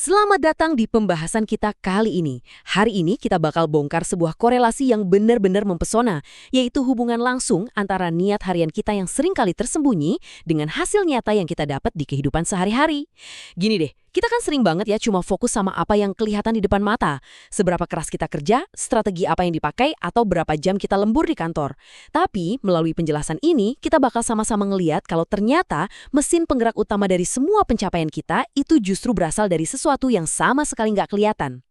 Selamat datang di pembahasan kita kali ini. Hari ini kita bakal bongkar sebuah korelasi yang benar-benar mempesona, yaitu hubungan langsung antara niat harian kita yang sering kali tersembunyi dengan hasil nyata yang kita dapat di kehidupan sehari-hari. Gini deh, kita kan sering banget ya cuma fokus sama apa yang kelihatan di depan mata. Seberapa keras kita kerja, strategi apa yang dipakai, atau berapa jam kita lembur di kantor. Tapi, melalui penjelasan ini, kita bakal sama-sama ngeliat kalau ternyata mesin penggerak utama dari semua pencapaian kita itu justru berasal dari sesuatu yang sama sekali nggak kelihatan.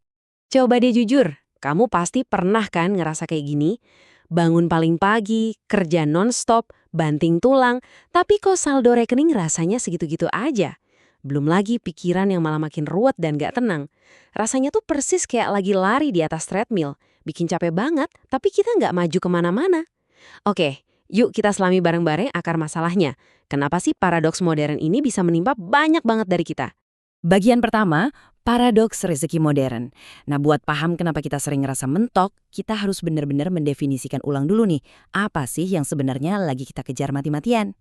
Coba deh jujur, kamu pasti pernah kan ngerasa kayak gini? Bangun paling pagi, kerja non-stop, banting tulang, tapi kok saldo rekening rasanya segitu-gitu aja. Belum lagi pikiran yang malah makin ruwet dan gak tenang. Rasanya tuh persis kayak lagi lari di atas treadmill. Bikin capek banget, tapi kita nggak maju kemana-mana. Oke, yuk kita selami bareng-bareng akar masalahnya. Kenapa sih paradoks modern ini bisa menimpa banyak banget dari kita? Bagian pertama, paradoks rezeki modern. Nah, buat paham kenapa kita sering ngerasa mentok, kita harus benar-benar mendefinisikan ulang dulu nih, apa sih yang sebenarnya lagi kita kejar mati-matian.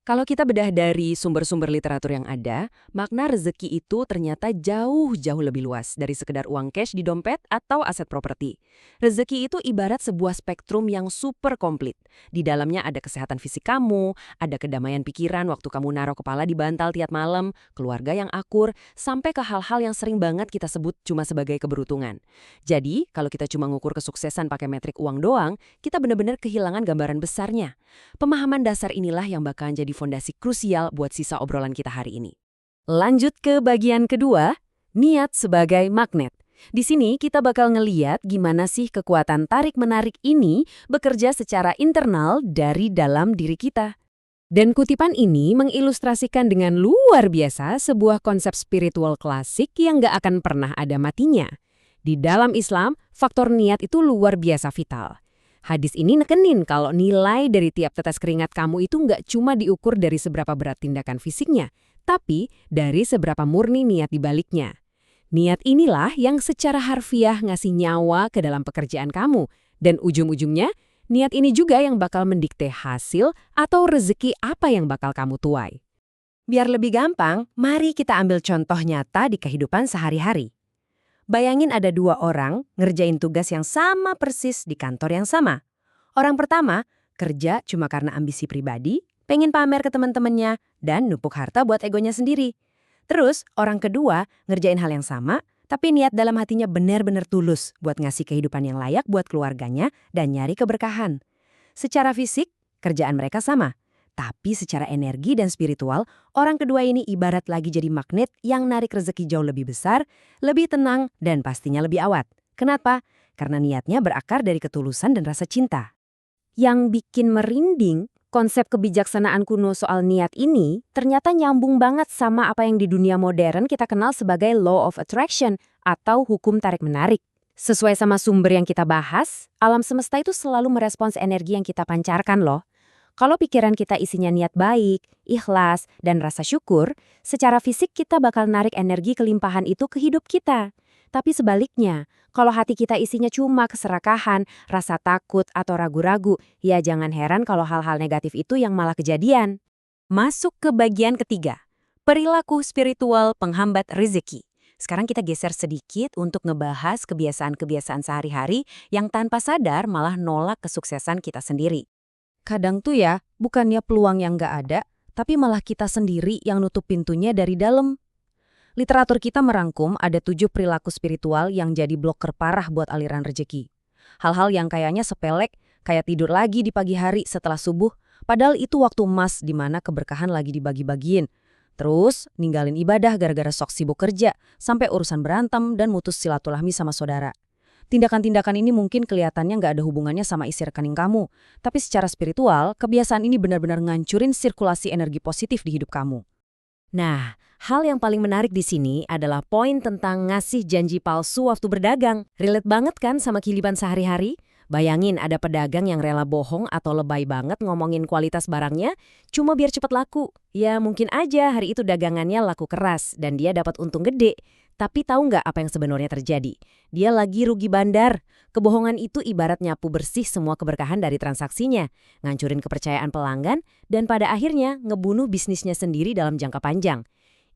Kalau kita bedah dari sumber-sumber literatur yang ada, makna rezeki itu ternyata jauh-jauh lebih luas dari sekedar uang cash di dompet atau aset properti. Rezeki itu ibarat sebuah spektrum yang super komplit. Di dalamnya ada kesehatan fisik kamu, ada kedamaian pikiran waktu kamu naruh kepala di bantal tiap malam, keluarga yang akur, sampai ke hal-hal yang sering banget kita sebut cuma sebagai keberuntungan. Jadi, kalau kita cuma ngukur kesuksesan pakai metrik uang doang, kita benar-benar kehilangan gambaran besarnya. Pemahaman dasar inilah yang bakal jadi fondasi krusial buat sisa obrolan kita hari ini. Lanjut ke bagian kedua, niat sebagai magnet. Di sini kita bakal ngeliat gimana sih kekuatan tarik-menarik ini bekerja secara internal dari dalam diri kita. Dan kutipan ini mengilustrasikan dengan luar biasa sebuah konsep spiritual klasik yang gak akan pernah ada matinya. Di dalam Islam, faktor niat itu luar biasa vital. Hadis ini nekenin kalau nilai dari tiap tetes keringat kamu itu nggak cuma diukur dari seberapa berat tindakan fisiknya, tapi dari seberapa murni niat di baliknya. Niat inilah yang secara harfiah ngasih nyawa ke dalam pekerjaan kamu, dan ujung-ujungnya, niat ini juga yang bakal mendikte hasil atau rezeki apa yang bakal kamu tuai. Biar lebih gampang, mari kita ambil contoh nyata di kehidupan sehari-hari. Bayangin ada dua orang ngerjain tugas yang sama persis di kantor yang sama. Orang pertama kerja cuma karena ambisi pribadi, pengen pamer ke teman-temannya, dan numpuk harta buat egonya sendiri. Terus orang kedua ngerjain hal yang sama, tapi niat dalam hatinya benar-benar tulus buat ngasih kehidupan yang layak buat keluarganya dan nyari keberkahan. Secara fisik, kerjaan mereka sama. Tapi secara energi dan spiritual, orang kedua ini ibarat lagi jadi magnet yang narik rezeki jauh lebih besar, lebih tenang, dan pastinya lebih awet. Kenapa? Karena niatnya berakar dari ketulusan dan rasa cinta. Yang bikin merinding, konsep kebijaksanaan kuno soal niat ini ternyata nyambung banget sama apa yang di dunia modern kita kenal sebagai law of attraction atau hukum tarik-menarik. Sesuai sama sumber yang kita bahas, alam semesta itu selalu merespons energi yang kita pancarkan loh. Kalau pikiran kita isinya niat baik, ikhlas, dan rasa syukur, secara fisik kita bakal narik energi kelimpahan itu ke hidup kita. Tapi sebaliknya, kalau hati kita isinya cuma keserakahan, rasa takut, atau ragu-ragu, ya jangan heran kalau hal-hal negatif itu yang malah kejadian. Masuk ke bagian ketiga, perilaku spiritual penghambat rezeki. Sekarang kita geser sedikit untuk ngebahas kebiasaan-kebiasaan sehari-hari yang tanpa sadar malah nolak kesuksesan kita sendiri. Kadang tuh ya, bukannya peluang yang nggak ada, tapi malah kita sendiri yang nutup pintunya dari dalam. Literatur kita merangkum ada 7 perilaku spiritual yang jadi bloker parah buat aliran rejeki. Hal-hal yang kayaknya sepelek, kayak tidur lagi di pagi hari setelah subuh, padahal itu waktu emas di mana keberkahan lagi dibagi-bagiin. Terus, ninggalin ibadah gara-gara sok sibuk kerja, sampai urusan berantem dan mutus silaturahmi sama saudara. Tindakan-tindakan ini mungkin kelihatannya nggak ada hubungannya sama isi rekening kamu. Tapi secara spiritual, kebiasaan ini benar-benar ngancurin sirkulasi energi positif di hidup kamu. Nah, hal yang paling menarik di sini adalah poin tentang ngasih janji palsu waktu berdagang. Relate banget kan sama kehidupan sehari-hari? Bayangin ada pedagang yang rela bohong atau lebay banget ngomongin kualitas barangnya cuma biar cepat laku. Ya mungkin aja hari itu dagangannya laku keras dan dia dapat untung gede. Tapi tahu nggak apa yang sebenarnya terjadi? Dia lagi rugi bandar. Kebohongan itu ibarat nyapu bersih semua keberkahan dari transaksinya, ngancurin kepercayaan pelanggan, dan pada akhirnya ngebunuh bisnisnya sendiri dalam jangka panjang.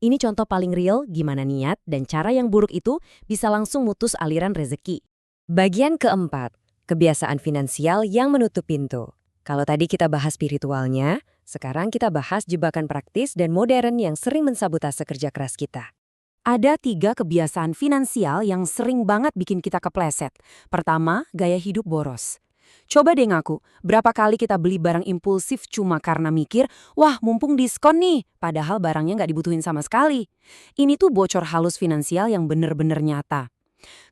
Ini contoh paling real gimana niat dan cara yang buruk itu bisa langsung mutus aliran rezeki. Bagian keempat, kebiasaan finansial yang menutup pintu. Kalau tadi kita bahas spiritualnya, sekarang kita bahas jebakan praktis dan modern yang sering mensabotase kerja keras kita. Ada 3 kebiasaan finansial yang sering banget bikin kita kepleset. Pertama, gaya hidup boros. Coba deh ngaku, berapa kali kita beli barang impulsif cuma karena mikir, wah mumpung diskon nih, padahal barangnya nggak dibutuhin sama sekali. Ini tuh bocor halus finansial yang bener-bener nyata.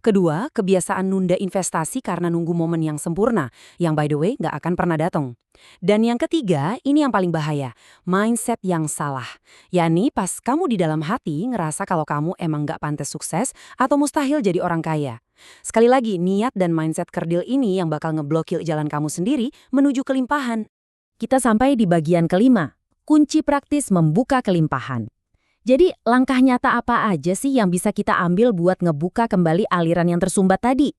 Kedua, kebiasaan nunda investasi karena nunggu momen yang sempurna, yang by the way nggak akan pernah datang. Dan yang ketiga, ini yang paling bahaya, mindset yang salah. Yani pas kamu di dalam hati ngerasa kalau kamu emang nggak pantas sukses atau mustahil jadi orang kaya. Sekali lagi, niat dan mindset kerdil ini yang bakal ngeblokir jalan kamu sendiri menuju kelimpahan. Kita sampai di bagian kelima, kunci praktis membuka kelimpahan. Jadi, langkah nyata apa aja sih yang bisa kita ambil buat ngebuka kembali aliran yang tersumbat tadi?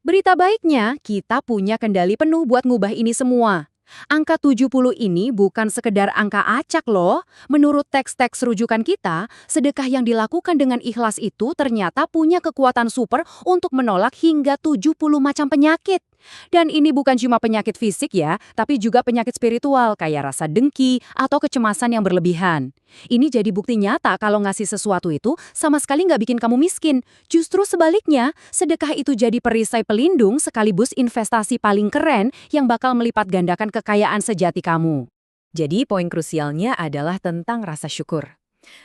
Berita baiknya, kita punya kendali penuh buat ngubah ini semua. Angka 70 ini bukan sekedar angka acak loh. Menurut teks-teks rujukan kita, sedekah yang dilakukan dengan ikhlas itu ternyata punya kekuatan super untuk menolak hingga 70 macam penyakit. Dan ini bukan cuma penyakit fisik ya, tapi juga penyakit spiritual kayak rasa dengki atau kecemasan yang berlebihan. Ini jadi bukti nyata kalau ngasih sesuatu itu sama sekali nggak bikin kamu miskin. Justru sebaliknya, sedekah itu jadi perisai pelindung sekaligus investasi paling keren yang bakal melipat gandakan kekayaan sejati kamu. Jadi poin krusialnya adalah tentang rasa syukur.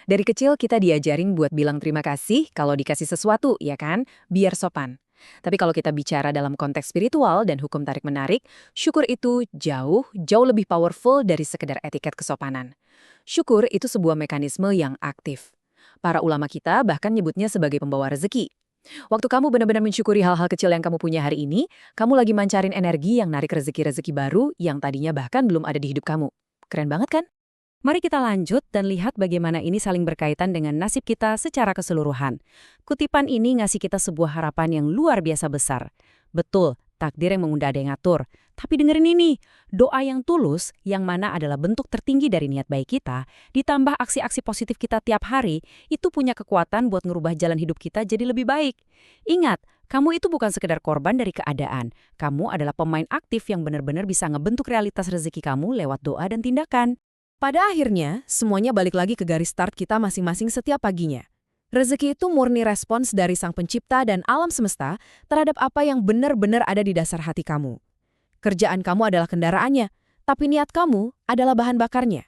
Dari kecil kita diajarin buat bilang terima kasih kalau dikasih sesuatu, ya kan? Biar sopan. Tapi kalau kita bicara dalam konteks spiritual dan hukum tarik-menarik, syukur itu jauh lebih powerful dari sekedar etiket kesopanan. Syukur itu sebuah mekanisme yang aktif. Para ulama kita bahkan nyebutnya sebagai pembawa rezeki. Waktu kamu benar-benar mensyukuri hal-hal kecil yang kamu punya hari ini, kamu lagi mancarin energi yang narik rezeki-rezeki baru yang tadinya bahkan belum ada di hidup kamu. Keren banget kan? Mari kita lanjut dan lihat bagaimana ini saling berkaitan dengan nasib kita secara keseluruhan. Kutipan ini ngasih kita sebuah harapan yang luar biasa besar. Betul, takdir yang mengunda ada yang ngatur. Tapi dengerin ini, doa yang tulus, yang mana adalah bentuk tertinggi dari niat baik kita, ditambah aksi-aksi positif kita tiap hari, itu punya kekuatan buat ngerubah jalan hidup kita jadi lebih baik. Ingat, kamu itu bukan sekedar korban dari keadaan. Kamu adalah pemain aktif yang benar-benar bisa ngebentuk realitas rezeki kamu lewat doa dan tindakan. Pada akhirnya, semuanya balik lagi ke garis start kita masing-masing setiap paginya. Rezeki itu murni respons dari Sang Pencipta dan alam semesta terhadap apa yang benar-benar ada di dasar hati kamu. Kerjaan kamu adalah kendaraannya, tapi niat kamu adalah bahan bakarnya.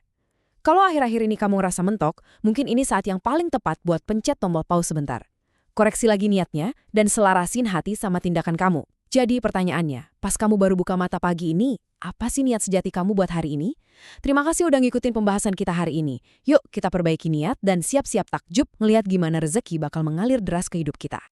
Kalau akhir-akhir ini kamu ngerasa mentok, mungkin ini saat yang paling tepat buat pencet tombol pause sebentar. Koreksi lagi niatnya dan selarasin hati sama tindakan kamu. Jadi pertanyaannya, pas kamu baru buka mata pagi ini, apa sih niat sejati kamu buat hari ini? Terima kasih udah ngikutin pembahasan kita hari ini. Yuk kita perbaiki niat dan siap-siap takjub ngelihat gimana rezeki bakal mengalir deras ke hidup kita.